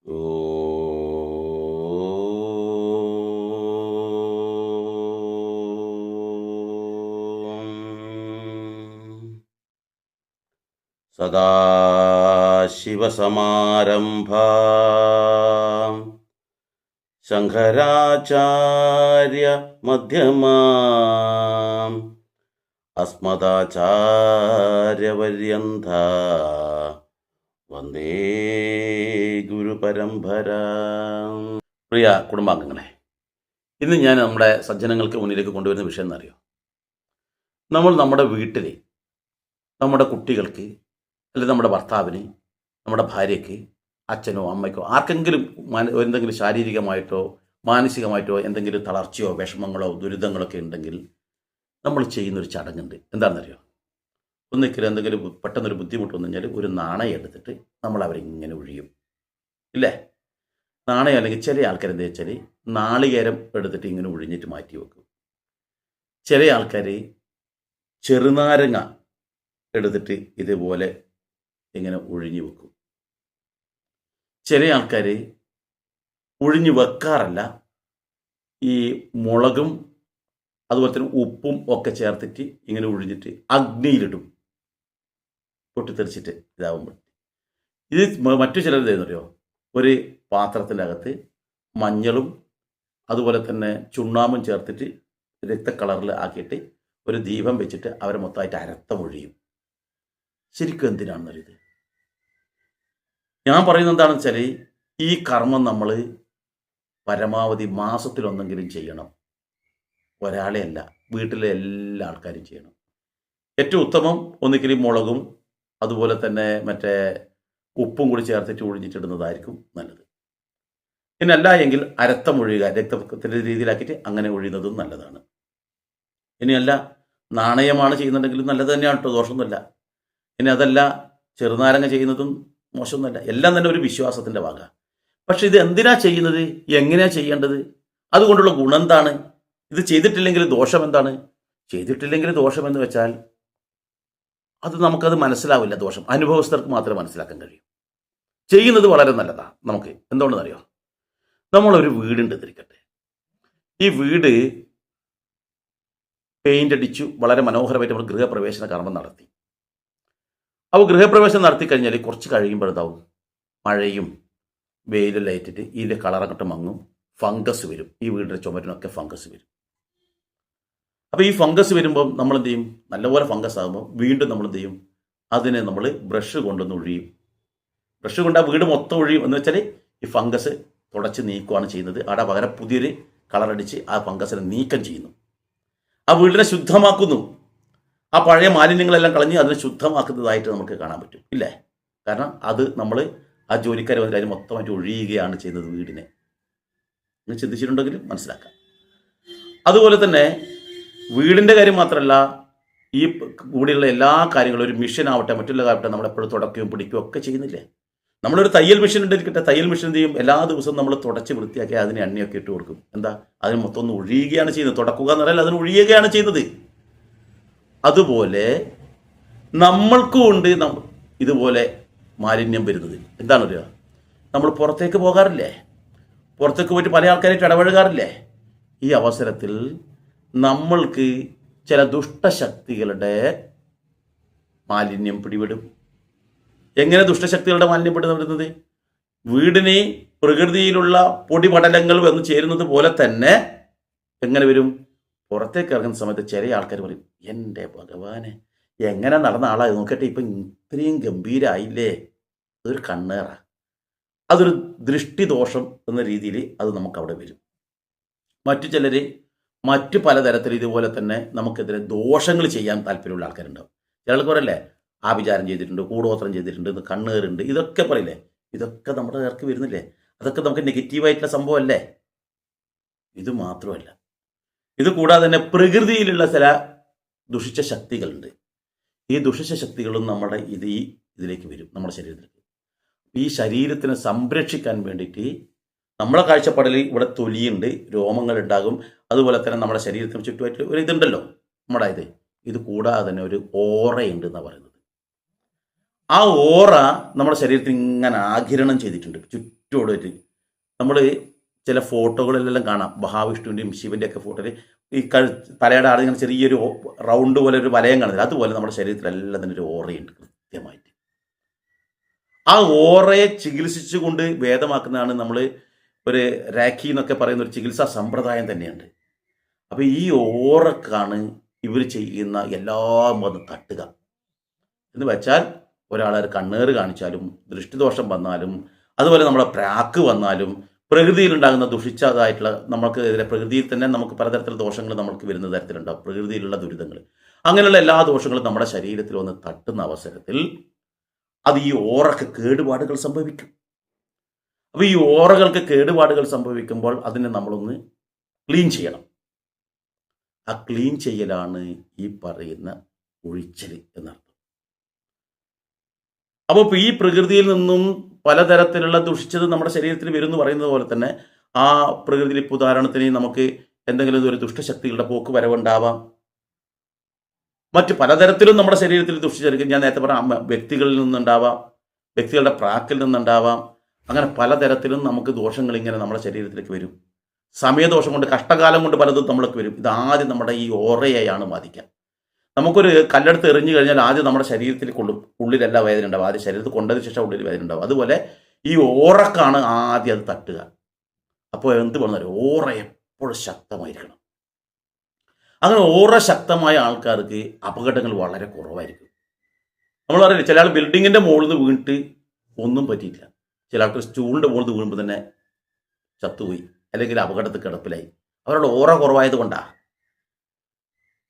സദാശിവസമാരംഭാം ശങ്കരാചാര്യ മധ്യമാം അസ്മദാചാര്യപര്യന്താ വന്ദേ ഗുരുപരമ്പര. പ്രിയ കുടുംബാംഗങ്ങളെ, ഇന്ന് ഞാൻ നമ്മുടെ സജ്ജനങ്ങൾക്ക് മുന്നിലേക്ക് കൊണ്ടുവരുന്ന വിഷയം എന്നറിയോ? നമ്മൾ നമ്മുടെ വീട്ടിൽ നമ്മുടെ കുട്ടികൾക്ക്, അല്ലെങ്കിൽ നമ്മുടെ ഭർത്താവിന്, നമ്മുടെ ഭാര്യയ്ക്ക്, അച്ഛനോ അമ്മയ്ക്കോ ആർക്കെങ്കിലും എന്തെങ്കിലും ശാരീരികമായിട്ടോ മാനസികമായിട്ടോ എന്തെങ്കിലും തളർച്ചയോ വിഷമങ്ങളോ ദുരിതങ്ങളൊക്കെ ഉണ്ടെങ്കിൽ നമ്മൾ ചെയ്യുന്നൊരു ചടങ്ങുണ്ട്. എന്താണെന്നറിയോ? ഒന്നിക്കലും എന്തെങ്കിലും പെട്ടെന്നൊരു ബുദ്ധിമുട്ട് വന്നു കഴിഞ്ഞാൽ ഒരു നാണയം എടുത്തിട്ട് നമ്മൾ അവരിങ്ങനെ ഒഴിയും, ഇല്ലേ? നാണയം അല്ലെങ്കിൽ ചില ആൾക്കാർ എന്താ വെച്ചാൽ നാളികേരം എടുത്തിട്ട് ഇങ്ങനെ ഒഴിഞ്ഞിട്ട് മാറ്റി വെക്കും. ചില ആൾക്കാർ ചെറുനാരങ്ങ എടുത്തിട്ട് ഇതുപോലെ ഇങ്ങനെ ഒഴിഞ്ഞു വെക്കും. ചില ആൾക്കാർ ഒഴിഞ്ഞു വെക്കാറല്ല, ഈ മുളകും അതുപോലെ തന്നെ ഉപ്പും ഒക്കെ ചേർത്തിട്ട് ഇങ്ങനെ ഒഴിഞ്ഞിട്ട് അഗ്നിയിലിടും, പൊട്ടിത്തെറിച്ചിട്ട് ഇതാവുമ്പോൾ. ഇത് മറ്റു ചിലർ ചെയ്യുന്നറിയോ? ഒരു പാത്രത്തിൻ്റെ അകത്ത് മഞ്ഞളും അതുപോലെ തന്നെ ചുണ്ണാമ്പും ചേർത്തിട്ട് രക്തക്കളറിൽ ആക്കിയിട്ട് ഒരു ദീപം വെച്ചിട്ട് അവരെ മൊത്തമായിട്ട് അരത്തമൊഴിയും. ശരിക്കും എന്തിനാണെന്നറിയത്? ഞാൻ പറയുന്നത് എന്താണെന്ന് വെച്ചാൽ, ഈ കർമ്മം നമ്മൾ പരമാവധി മാസത്തിലൊന്നെങ്കിലും ചെയ്യണം. ഒരാളെ അല്ല, വീട്ടിലെ എല്ലാ ആൾക്കാരും ചെയ്യണം. ഏറ്റവും ഉത്തമം ഒന്നിക്കലും മുളകും അതുപോലെ തന്നെ മറ്റേ ഉപ്പും കൂടി ചേർത്തിട്ട് ഒഴിഞ്ഞിട്ടിടുന്നതായിരിക്കും നല്ലത്. പിന്നെ അല്ല എങ്കിൽ അരത്തമൊഴിയുക, രക്തത്തിൻ്റെ രീതിയിലാക്കിയിട്ട് അങ്ങനെ ഒഴിയുന്നതും നല്ലതാണ്. ഇനിയല്ല നാണയമാണ് ചെയ്യുന്നുണ്ടെങ്കിലും നല്ലത് തന്നെയാണ് കേട്ടോ, ദോഷമൊന്നുമില്ല. ഇനി അതല്ല ചെറുനാരങ്ങ ചെയ്യുന്നതും മോശമൊന്നുമല്ല. എല്ലാം തന്നെ ഒരു വിശ്വാസത്തിൻ്റെ ഭാഗ. പക്ഷെ ഇത് എന്തിനാ ചെയ്യുന്നത്, എങ്ങനെയാ ചെയ്യേണ്ടത്, അതുകൊണ്ടുള്ള ഗുണം എന്താണ്, ഇത് ചെയ്തിട്ടില്ലെങ്കിൽ ദോഷം എന്താണ്? ചെയ്തിട്ടില്ലെങ്കിൽ ദോഷം എന്ന് വെച്ചാൽ അത് നമുക്കത് മനസ്സിലാവില്ല. ദോഷം അനുഭവസ്ഥർക്ക് മാത്രമേ മനസ്സിലാക്കാൻ കഴിയൂ. ചെയ്യുന്നത് വളരെ നല്ലതാണ്. നമുക്ക് എന്തുകൊണ്ടെന്നറിയോ? നമ്മളൊരു വീടുണ്ട് തിരിക്കട്ടെ. ഈ വീട് പെയിൻ്റ് അടിച്ചു വളരെ മനോഹരമായിട്ട് നമ്മൾ ഗൃഹപ്രവേശന കർമ്മം നടത്തി. അപ്പോൾ ഗൃഹപ്രവേശനം നടത്തി കഴിഞ്ഞാൽ കുറച്ച് കഴിയുമ്പോഴത്താവും മഴയും വെയിലെല്ലാം ഏറ്റിട്ട് ഇതിൻ്റെ കളറങ്ങോട്ട് മങ്ങും, ഫംഗസ് വരും. ഈ വീടിൻ്റെ ചുമരിനൊക്കെ ഫംഗസ് വരും. അപ്പോൾ ഈ ഫംഗസ് വരുമ്പോൾ നമ്മൾ എന്ത് ചെയ്യും? നല്ലപോലെ ഫംഗസ് ആകുമ്പോൾ വീണ്ടും നമ്മൾ എന്ത് ചെയ്യും? അതിനെ നമ്മൾ ബ്രഷ് കൊണ്ടൊന്ന് ഒഴിയും. ബ്രഷ് കൊണ്ട് ആ വീട് മൊത്തം ഒഴിയും എന്ന് വെച്ചാൽ ഈ ഫംഗസ് തുടച്ച് നീക്കുകയാണ് ചെയ്യുന്നത്. അവിടെ പകരം പുതിയൊരു കളറടിച്ച് ആ ഫംഗസിനെ നീക്കം ചെയ്യുന്നു. ആ വീടിനെ ശുദ്ധമാക്കുന്നു. ആ പഴയ മാലിന്യങ്ങളെല്ലാം കളഞ്ഞ് അതിനെ ശുദ്ധമാക്കുന്നതായിട്ട് നമുക്ക് കാണാൻ പറ്റും, ഇല്ലേ? കാരണം അത് നമ്മൾ ആ ജോലിക്കാർ വന്നിട്ട് അതിന് മൊത്തമായിട്ട് ഒഴിയുകയാണ് ചെയ്യുന്നത് വീടിനെ. നിങ്ങൾ ചിന്തിച്ചിട്ടുണ്ടെങ്കിലും മനസ്സിലാക്കാം. അതുപോലെ തന്നെ വീടിൻ്റെ കാര്യം മാത്രമല്ല, ഈ കൂടിയുള്ള എല്ലാ കാര്യങ്ങളും ഒരു മിഷനാവട്ടെ മറ്റുള്ളതാവട്ടെ നമ്മളെപ്പോഴും തുടക്കുകയും പിടിക്കുകയും ഒക്കെ ചെയ്യുന്നില്ലേ? നമ്മളൊരു തയ്യൽ മെഷീൻ ഉണ്ടിരിക്കട്ടെ, തയ്യൽ മെഷീൻ എന്ത് ചെയ്യും? എല്ലാ ദിവസവും നമ്മൾ തുടച്ച് വൃത്തിയാക്കി അതിന് എണ്ണയൊക്കെ ഇട്ട് കൊടുക്കും. എന്താ? അതിന് മൊത്തം ഒന്ന് ഒഴിയുകയാണ് ചെയ്യുന്നത്. തുടക്കുക എന്ന് പറഞ്ഞാൽ അതിന് ഒഴിയുകയാണ് ചെയ്യുന്നത്. അതുപോലെ നമ്മൾക്കും ഉണ്ട് ഇതുപോലെ മാലിന്യം വരുന്നത്. എന്താണ് പറയുക? നമ്മൾ പുറത്തേക്ക് പോകാറില്ലേ? പുറത്തേക്ക് പോയിട്ട് പല ആൾക്കാരായിട്ട് ഇടപഴകാറില്ലേ? ഈ അവസരത്തിൽ നമ്മൾക്ക് ചില ദുഷ്ടശക്തികളുടെ മാലിന്യം പിടിപെടും. എങ്ങനെ ദുഷ്ടശക്തികളുടെ മാലിന്യം പിടിപെടുന്നത്? വീടിന് പ്രകൃതിയിലുള്ള പൊടിപടലങ്ങൾ വന്ന് ചേരുന്നത് പോലെ തന്നെ എങ്ങനെ വരും? പുറത്തേക്ക് ഇറങ്ങുന്ന സമയത്ത് ചില ആൾക്കാർ പറയും, എൻ്റെ ഭഗവാനെ എങ്ങനെ നടന്ന ആളായി നോക്കട്ടെ, ഇപ്പം ഇത്രയും ഗംഭീരമായില്ലേ. അതൊരു കണ്ണേറ, അതൊരു ദൃഷ്ടിദോഷം എന്ന രീതിയിൽ അത് നമുക്കവിടെ വരും. മറ്റു ചിലർ മറ്റു പലതരത്തിൽ ഇതുപോലെ തന്നെ നമുക്കെതിരെ ദോഷങ്ങൾ ചെയ്യാൻ താല്പര്യമുള്ള ആൾക്കാരുണ്ടാവും. ചിലർക്ക് പറയല്ലേ, ആഭിചാരം ചെയ്തിട്ടുണ്ട്, കൂടോത്രം ചെയ്തിട്ടുണ്ട്, കണ്ണേറുണ്ട്, ഇതൊക്കെ പറയില്ലേ. ഇതൊക്കെ നമ്മുടെ നേർക്ക് വരുന്നില്ലേ? അതൊക്കെ നമുക്ക് നെഗറ്റീവായിട്ടുള്ള സംഭവമല്ലേ? ഇത് മാത്രമല്ല, ഇത് കൂടാതെ തന്നെ പ്രകൃതിയിലുള്ള ചില ദുഷിച്ച ശക്തികളുണ്ട്. ഈ ദുഷിച്ച ശക്തികളും നമ്മുടെ ഇതിലേക്ക് വരും, നമ്മുടെ ശരീരത്തിലേക്ക്. ഈ ശരീരത്തിനെ സംരക്ഷിക്കാൻ വേണ്ടിയിട്ട് നമ്മളെ കാഴ്ചപ്പാടിൽ ഇവിടെ തൊലിയുണ്ട്, രോമങ്ങളുണ്ടാകും, അതുപോലെ തന്നെ നമ്മുടെ ശരീരത്തിന് ചുറ്റുമായിട്ട് ഒരു ഇതുണ്ടല്ലോ നമ്മുടെ ഇത് കൂടാതെ തന്നെ ഒരു ഓറയുണ്ട് എന്നാണ് പറയുന്നത്. ആ ഓറ നമ്മുടെ ശരീരത്തിൽ ഇങ്ങനെ ആഗിരണം ചെയ്തിട്ടുണ്ട്, ചുറ്റോടിട്ട് നമ്മൾ ചില ഫോട്ടോകളിലെല്ലാം കാണാം, മഹാവിഷ്ണുവിൻ്റെയും ശിവൻ്റെയൊക്കെ ഫോട്ടോയിൽ ഈ തലയുടെ ആടെ ഇങ്ങനെ ചെറിയൊരു റൗണ്ട് പോലെ ഒരു വലയം കാണുന്നില്ല, അതുപോലെ നമ്മുടെ ശരീരത്തിലെല്ലാം തന്നെ ഒരു ഓറയുണ്ട് കൃത്യമായിട്ട്. ആ ഓറയെ ചികിത്സിച്ചുകൊണ്ട് ഭേദമാക്കുന്നതാണ് നമ്മൾ ഒരു രാഖി എന്നൊക്കെ പറയുന്ന ഒരു ചികിത്സാ സമ്പ്രദായം തന്നെയുണ്ട്. അപ്പോൾ ഈ ഓറക്കാണ് ഇവർ ചെയ്യുന്ന എല്ലാം വന്ന് തട്ടുക എന്ന് വെച്ചാൽ, ഒരാളൊരു കണ്ണേറ് കാണിച്ചാലും ദൃഷ്ടിദോഷം വന്നാലും അതുപോലെ നമ്മളെ പ്രാക്ക് വന്നാലും പ്രകൃതിയിലുണ്ടാകുന്ന ദുഷിച്ചതായിട്ടുള്ള നമുക്ക് ഇതിലെ പ്രകൃതിയിൽ തന്നെ നമുക്ക് പലതരത്തിലുള്ള ദോഷങ്ങൾ നമുക്ക് വരുന്ന തരത്തിലുണ്ടാകും, പ്രകൃതിയിലുള്ള ദുരിതങ്ങൾ. അങ്ങനെയുള്ള എല്ലാ ദോഷങ്ങളും നമ്മുടെ ശരീരത്തിൽ വന്ന് തട്ടുന്ന അവസരത്തിൽ അത് ഈ ഓറക്ക് കേടുപാടുകൾ സംഭവിക്കും. അപ്പോൾ ഈ ഓറകൾക്ക് കേടുപാടുകൾ സംഭവിക്കുമ്പോൾ അതിനെ നമ്മളൊന്ന് ക്ലീൻ ചെയ്യണം. ആ ക്ലീൻ ചെയ്യലാണ് ഈ പറയുന്ന ഒഴിച്ചൽ എന്നർത്ഥം. അപ്പോൾ ഈ പ്രകൃതിയിൽ നിന്നും പലതരത്തിലുള്ള ദുഷിച്ചത് നമ്മുടെ ശരീരത്തിൽ വരും എന്ന് പറയുന്നത് പോലെ തന്നെ ആ പ്രകൃതിയിൽ ഇപ്പോൾ ഉദാഹരണത്തിന് നമുക്ക് എന്തെങ്കിലും ഒരു ദുഷ്ടശക്തികളുടെ പോക്ക് വരവുണ്ടാവാം, മറ്റ് പലതരത്തിലും നമ്മുടെ ശരീരത്തിൽ ദുഷിച്ചെടുക്കും. ഞാൻ നേരത്തെ പറഞ്ഞ വ്യക്തികളിൽ നിന്നുണ്ടാവാം, വ്യക്തികളുടെ പ്രാക്കിൽ നിന്നുണ്ടാവാം. അങ്ങനെ പലതരത്തിലും നമുക്ക് ദോഷങ്ങൾ ഇങ്ങനെ നമ്മുടെ ശരീരത്തിലേക്ക് വരും. സമയദോഷം കൊണ്ട്, കഷ്ടകാലം കൊണ്ട് പലതും നമ്മൾക്ക് വരും. ഇതാദ്യം നമ്മുടെ ഈ ഓറയെയാണ് ബാധിക്കുക. നമുക്കൊരു കല്ലെടുത്ത് എറിഞ്ഞു കഴിഞ്ഞാൽ ആദ്യം നമ്മുടെ ശരീരത്തിൽ കൊള്ളും, ഉള്ളിലെല്ലാം വേദന ഉണ്ടാവും. ആദ്യം ശരീരത്തിൽ കൊണ്ടതിന് ശേഷം ഉള്ളിൽ വേദന ഉണ്ടാവും. അതുപോലെ ഈ ഓറക്കാണ് ആദ്യം അത് തട്ടുക. അപ്പോൾ എന്ത് പറഞ്ഞാലും ഓറ എപ്പോഴും ശക്തമായിരിക്കണം. അങ്ങനെ ഓറ ശക്തമായ ആൾക്കാർക്ക് അപകടങ്ങൾ വളരെ കുറവായിരിക്കും. നമ്മൾ പറയില്ല, ചില ആൾ ബിൽഡിങ്ങിൻ്റെ മുകളിൽ നിന്ന് വീണിട്ട് ഒന്നും പറ്റിയിട്ടില്ല, ചില ആൾക്കാർ സ്റ്റൂളിൻ്റെ മുകളിൽ നിന്ന് വീഴുമ്പോൾ തന്നെ ചത്തുപോയി, അല്ലെങ്കിൽ അപകടത്തിൽ കിടപ്പിലായി. അവരുടെ ഓറ കുറവായത് കൊണ്ടാണ്.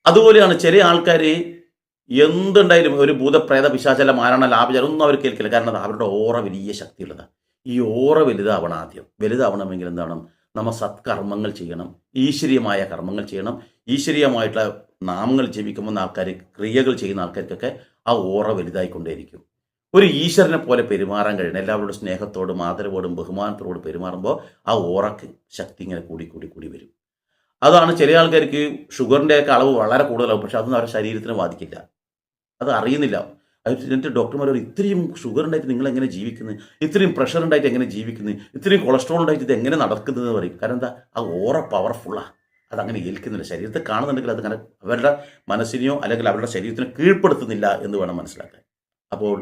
അതുപോലെയാണ് ചില ആൾക്കാർ എന്തുണ്ടായാലും ഒരു ഭൂതപ്രേത പിശാചല മാരണ ലാഭചാരം ഒന്നും അവർ കേൾക്കില്ല. കാരണം അവരുടെ ഓറ വലിയ ശക്തിയുള്ളതാണ്. ഈ ഓറ വലുതാവണം. ആദ്യം വലുതാവണമെങ്കിൽ എന്താണ്, നമ്മൾ സത്കർമ്മങ്ങൾ ചെയ്യണം, ഈശ്വരീയമായ കർമ്മങ്ങൾ ചെയ്യണം. ഈശ്വരീയമായിട്ടുള്ള നാമങ്ങൾ ജപിക്കുന്ന ആൾക്കാർ, ക്രിയകൾ ചെയ്യുന്ന ആൾക്കാർക്കൊക്കെ ആ ഓറ വലുതായിക്കൊണ്ടേയിരിക്കും. ഒരു ഈശ്വരനെ പോലെ പെരുമാറാൻ കഴിയണം. എല്ലാവരോടും സ്നേഹത്തോടും ആദരവോടും ബഹുമാനത്തോടും പെരുമാറുമ്പോൾ ആ ഓറക്ക് ശക്തി ഇങ്ങനെ കൂടി കൂടി കൂടി വരും. അതാണ് ചില ആൾക്കാർക്ക് ഷുഗറിൻ്റെയൊക്കെ അളവ് വളരെ കൂടുതലാവും, പക്ഷെ അതൊന്നും അവരുടെ ശരീരത്തിന് ബാധിക്കില്ല, അത് അറിയുന്നില്ല. എന്നിട്ട് ഡോക്ടർമാർ ഇത്രയും ഷുഗർ ഉണ്ടായിട്ട് നിങ്ങൾ എങ്ങനെ ജീവിക്കുന്നത്, ഇത്രയും പ്രഷർ ഉണ്ടായിട്ട് എങ്ങനെ ജീവിക്കുന്നത്, ഇത്രയും കൊളസ്ട്രോൾ ഉണ്ടായിട്ട് ഇത് എങ്ങനെ നടക്കുന്നതെന്ന് പറയും. കാരണം എന്താ, ആ ഓറ പവർഫുള്ളാണ്, അതങ്ങനെ ഏൽക്കുന്നില്ല. ശരീരത്തെ കാണുന്നുണ്ടെങ്കിൽ അത് അങ്ങനെ അവരുടെ മനസ്സിനെയോ അല്ലെങ്കിൽ അവരുടെ ശരീരത്തിനെ കീഴ്പ്പെടുത്തുന്നില്ല എന്ന് വേണം മനസ്സിലാക്കാൻ. അപ്പോൾ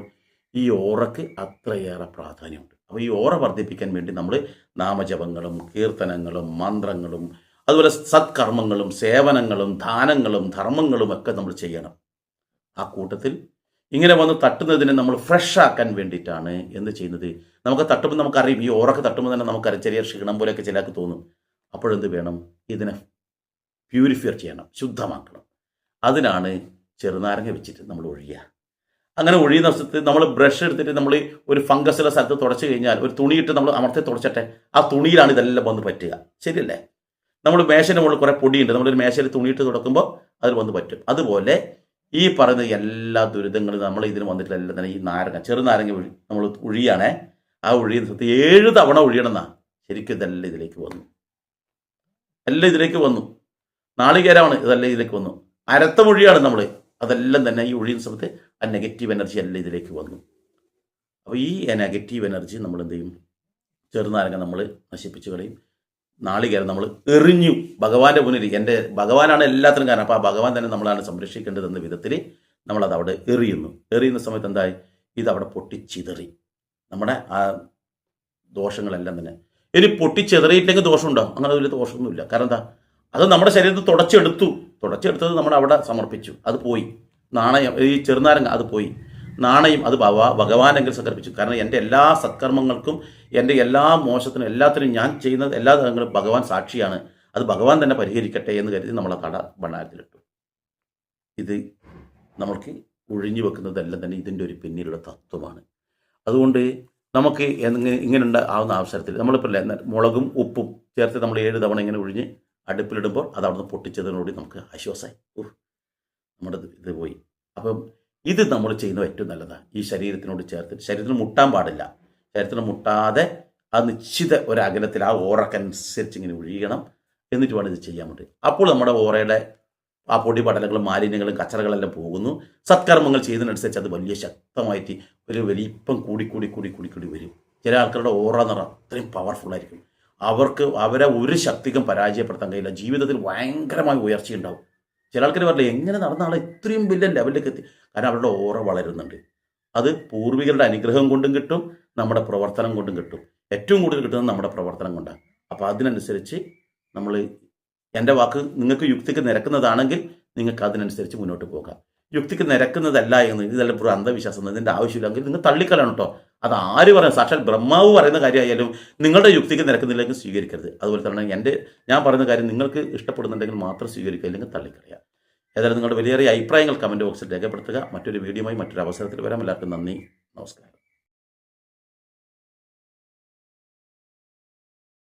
ഈ ഓറക്ക് അത്രയേറെ പ്രാധാന്യമുണ്ട്. അപ്പോൾ ഈ ഓറ വർദ്ധിപ്പിക്കാൻ വേണ്ടി നമ്മൾ നാമജപങ്ങളും കീർത്തനങ്ങളും മന്ത്രങ്ങളും അതുപോലെ സത്കർമ്മങ്ങളും സേവനങ്ങളും ദാനങ്ങളും ധർമ്മങ്ങളും ഒക്കെ നമ്മൾ ചെയ്യണം. ആ കൂട്ടത്തിൽ ഇങ്ങനെ വന്ന് തട്ടുന്നതിനെ നമ്മൾ ഫ്രഷ് ആക്കാൻ വേണ്ടിയിട്ടാണ് എന്ത് ചെയ്യുന്നത്, നമുക്ക് തട്ടുമ്പോൾ നമുക്കറിയും, ഈ ഓറൊക്കെ തട്ടുമ്പോൾ തന്നെ നമുക്കറിയാം ചെറിയ ക്ഷീണം പോലെയൊക്കെ ചിലർക്ക് തോന്നും. അപ്പോഴെന്ത് വേണം, ഇതിനെ പ്യൂരിഫയർ ചെയ്യണം, ശുദ്ധമാക്കണം. അതിനാണ് ചെറുനാരങ്ങ വെച്ചിട്ട് നമ്മൾ ഒഴിയുക. അങ്ങനെ ഒഴിയുന്ന അവസരത്തിൽ നമ്മൾ ബ്രഷ് എടുത്തിട്ട് നമ്മൾ ഒരു ഫംഗസുള്ള സ്ഥലത്ത് തുടച്ച് കഴിഞ്ഞാൽ ഒരു തുണിയിട്ട് നമ്മൾ അമർത്തി തുടച്ചിട്ടെ, ആ തുണിയിലാണ് ഇതെല്ലാം വന്ന് പറ്റുക. ശരിയല്ലേ? നമ്മൾ മേശയുടെ മുകളിൽ കുറേ പൊടിയുണ്ട്, നമ്മളൊരു മേശയിൽ തുണിയിട്ട് തുടക്കുമ്പോൾ അതിൽ വന്ന് പറ്റും. അതുപോലെ ഈ പറയുന്ന എല്ലാ ദുരിതങ്ങളും നമ്മൾ ഇതിന് വന്നിട്ടില്ല. എല്ലാം തന്നെ ഈ നാരങ്ങ, ചെറുനാരങ്ങ നമ്മൾ ഒഴിയാണേ. ആ ഒഴിയുന്ന സ്ഥലത്ത് 7 തവണ ഒഴിയണം എന്നാ. ശരിക്കും ഇതെല്ലാം ഇതിലേക്ക് വന്നു, എല്ലാം ഇതിലേക്ക് വന്നു. നാളികേരമാണ്, ഇതെല്ലാം ഇതിലേക്ക് വന്നു. അരത്ത മൊഴിയാണ് നമ്മൾ, അതെല്ലാം തന്നെ ഈ ഒഴിയുന്ന സമയത്ത് ആ നെഗറ്റീവ് എനർജി എല്ലാം ഇതിലേക്ക് വന്നു. അപ്പോൾ ഈ നെഗറ്റീവ് എനർജി നമ്മൾ എന്ത് ചെയ്യും, ചെറുനാരങ്ങ നമ്മൾ നശിപ്പിച്ച് കളയും. നാളികേരം നമ്മൾ എറിഞ്ഞു ഭഗവാന്റെ മുന്നിൽ, എൻ്റെ ഭഗവാനാണ് എല്ലാത്തിനും കാരണം, അപ്പോൾ ആ ഭഗവാൻ തന്നെ നമ്മളാണ് സംരക്ഷിക്കേണ്ടതെന്ന വിധത്തിൽ നമ്മളത് അവിടെ എറിയുന്നു. എറിയുന്ന സമയത്ത് എന്തായി, ഇതവിടെ പൊട്ടിച്ചിതറി നമ്മുടെ ആ ദോഷങ്ങളെല്ലാം തന്നെ. ഇനി പൊട്ടിച്ചെതറിയില്ലെങ്കിൽ ദോഷമുണ്ടോ? അങ്ങനെ വലിയ ദോഷമൊന്നുമില്ല. കാരണം എന്താ, അത് നമ്മുടെ ശരീരത്തിൽ തുടച്ചെടുത്തത് നമ്മൾ അവിടെ സമർപ്പിച്ചു, അത് പോയി. നാണയം, ഈ ചെറുനാരങ്ങ അത് പോയി. നാണയം അത് ഭഗവാനെങ്കിൽ സമർപ്പിച്ചു. കാരണം എൻ്റെ എല്ലാ സത്കർമ്മങ്ങൾക്കും എൻ്റെ എല്ലാ മോശത്തിനും എല്ലാത്തിനും ഞാൻ ചെയ്യുന്നത് എല്ലാ തരങ്ങളും ഭഗവാൻ സാക്ഷിയാണ്, അത് ഭഗവാൻ തന്നെ പരിഹരിക്കട്ടെ എന്ന് കരുതി നമ്മളെ കട ഭണ്ഡാരത്തിലിട്ടു. ഇത് നമ്മൾക്ക് ഒഴിഞ്ഞു വെക്കുന്നതെല്ലാം തന്നെ ഇതിൻ്റെ ഒരു പിന്നിലുള്ള തത്വമാണ്. അതുകൊണ്ട് നമുക്ക് ഇങ്ങനെ ആവുന്ന അവസരത്തിൽ നമ്മളിപ്പോൾ മുളകും ഉപ്പും ചേർത്ത് നമ്മൾ 7 തവണ ഇങ്ങനെ ഒഴിഞ്ഞ് അടുപ്പിലിടുമ്പോൾ അത് അവിടുന്ന് പൊട്ടിച്ചതിനോട് നമുക്ക് ആശ്വാസമായി, നമ്മുടെ ഇത് പോയി. അപ്പം ഇത് നമ്മൾ ചെയ്യുന്നത് ഏറ്റവും നല്ലതാണ്. ഈ ശരീരത്തിനോട് ചേർത്ത്, ശരീരത്തിന് മുട്ടാൻ പാടില്ല, ശരീരത്തിന് മുട്ടാതെ ആ നിശ്ചിത ഒരു അകലത്തിൽ ആ ഓറക്കനുസരിച്ച് ഇങ്ങനെ ഒഴിയണം. എന്നിട്ട് വേണം ഇത് ചെയ്യാൻ വേണ്ടി. അപ്പോൾ നമ്മുടെ ഓറയുടെ ആ പൊടി പടലങ്ങളും മാലിന്യങ്ങളും കച്ചറകളെല്ലാം പോകുന്നു. സത്കർമ്മങ്ങൾ ചെയ്യുന്നതിനനുസരിച്ച് അത് വലിയ ശക്തമായിട്ട് ഒരു വലിപ്പം കൂടി വരും. ചില ആൾക്കാരുടെ ഓറ എന്ന് പറഞ്ഞാൽ അത്രയും പവർഫുള്ളായിരിക്കും. അവരെ ഒരു ശക്തിക്കും പരാജയപ്പെടുത്താൻ കഴിയില്ല. ജീവിതത്തിൽ ഭയങ്കരമായ ഉയർച്ചയുണ്ടാവും. ചില ആൾക്കാർ പറഞ്ഞില്ല എങ്ങനെ നടന്ന ആളെ ഇത്രയും വലിയ ലെവലിലേക്ക് എത്തി. കാരണം അവരുടെ ഓറ വളരുന്നുണ്ട്. അത് പൂർവികരുടെ അനുഗ്രഹം കൊണ്ടും കിട്ടും, നമ്മുടെ പ്രവർത്തനം കൊണ്ടും കിട്ടും. ഏറ്റവും കൂടുതൽ കിട്ടുന്നത് നമ്മുടെ പ്രവർത്തനം കൊണ്ടാണ്. അപ്പോൾ അതിനനുസരിച്ച് നമ്മൾ, എൻ്റെ വാക്ക് നിങ്ങൾക്ക് യുക്തിക്ക് നിരക്കുന്നതാണെങ്കിൽ നിങ്ങൾക്ക് അതിനനുസരിച്ച് മുന്നോട്ട് പോകാം. യുക്തിക്ക് നിരക്കുന്നതല്ല എന്ന്, ഇതെല്ലാം ഒരു അന്ധവിശ്വാസം, ഇതിൻ്റെ ആവശ്യമില്ലെങ്കിൽ നിങ്ങൾ തള്ളിക്കളയണം കേട്ടോ. അത് ആര് പറയാം, സാക്ഷാൽ ബ്രഹ്മാവ് പറയുന്ന കാര്യമായാലും നിങ്ങളുടെ യുക്തിക്ക് നിരക്കുന്നില്ലെങ്കിൽ സ്വീകരിക്കരുത്. അതുപോലെ തന്നെ ഞാൻ പറയുന്ന കാര്യം നിങ്ങൾക്ക് ഇഷ്ടപ്പെടുന്നുണ്ടെങ്കിൽ മാത്രം സ്വീകരിക്കുക, അല്ലെങ്കിൽ തള്ളിക്കളയുക. ഏതായാലും നിങ്ങളുടെ വലിയേറിയ അഭിപ്രായങ്ങൾ കമൻറ്റ് ബോക്സിൽ രേഖപ്പെടുത്തുക. മറ്റൊരു വീഡിയോയുമായി മറ്റൊരു അവസരത്തിൽ വരാം. എല്ലാവർക്കും നന്ദി, നമസ്കാരം.